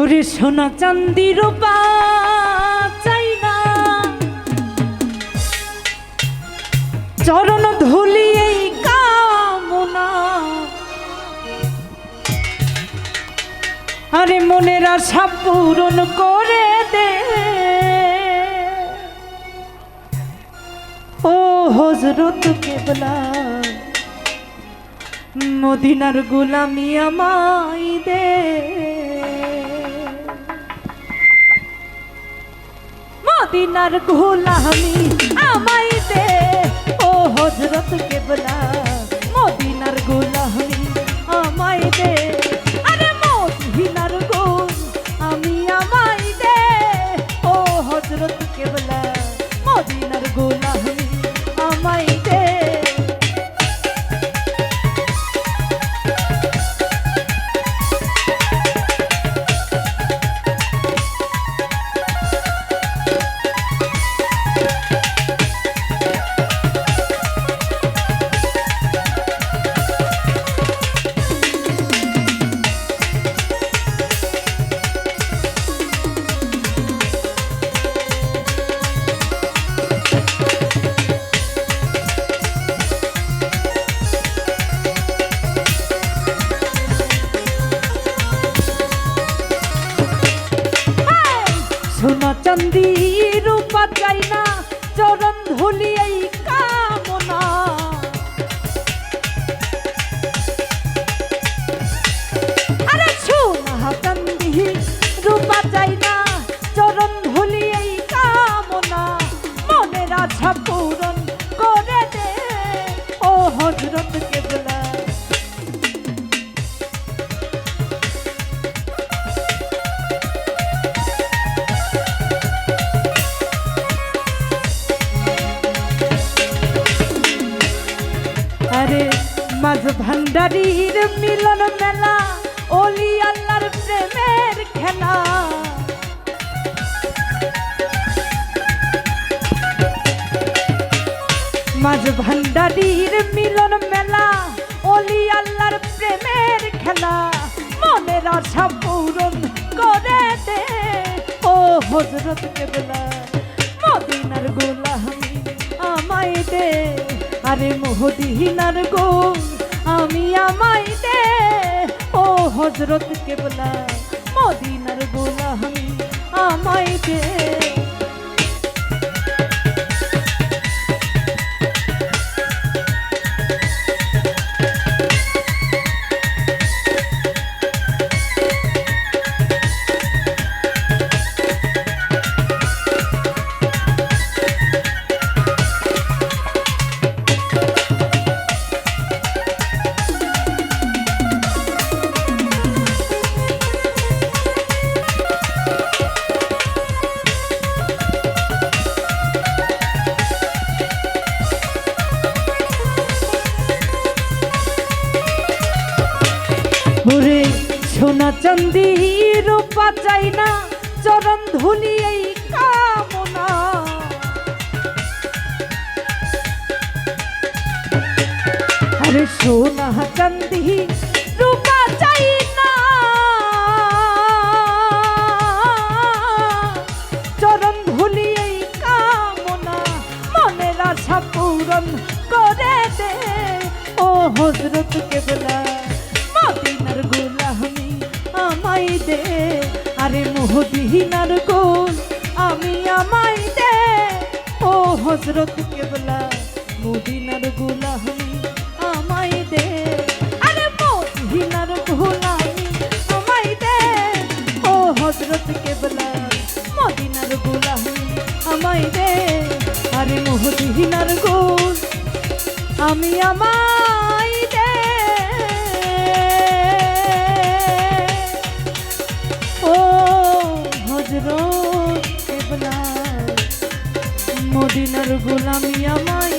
ওরে সোনা চাঁদি রূপা চাই না, চরণ ধুলি এই কামনা। আরে মনের আশা পূরণ করে দে ও হযরত কেবলা, মদিনার গোলামি আমায় দে। মদিনার গোলামি আমায় দে ও হযরত কেবলা, মদিনার গোলামি আমায় দে। আরে মদিনার গোল আমি আমায় দে ও হযরত কেবলা, মদিনার গোলামি আমায় দে। সোনা চাঁদি রূপা চাই না, চরণ ধুলি এই কামনা। আরে সোনা চাঁদি রূপা চাই না, চরণ ধুলি এই কামনা। মনের আশা পূরণ করে দে ও হযরত কেবলা। আরে মাঝ ভান্ডারীর মিলন মেলা, ওলি আল্লাহর প্রেমের খেলা। মাঝ ভান্ডারীর মিলন মেলা, ওলি আল্লাহর প্রেমের খেলা। মনের আশা পূরণ করে দে ও হযরত কেবলা, মদিনার গোলামি আমায় দে। আরে মদিনার গোল আমি আমায় দে ও হযরত কেবলা, মদিনার গোলামি আমায় দে। ওরে সোনা চাঁদি রূপা চাই না, চরণ ধুলি এই কামনা। আরে সোনা চাঁদি রূপা চাই না, চরণ ধুলি এই কামনা। মনের আশা পূরণ করে দে ও হযরত কেবলা, মদিনার গোলামি আমায় দে। আরে মদিনার গোল আমি আমায় দে ও হযরত কেবলা, মদিনার গোলামি আমায় দে। আরে মদিনার গোলামি আমায় দে ও হযরত কেবলা, মদিনার গোলামি আমায় দে। আরে মদিনার গোল আমি আমায় দে ও হযরত কেবলা, মদিনার গোলামি আমায়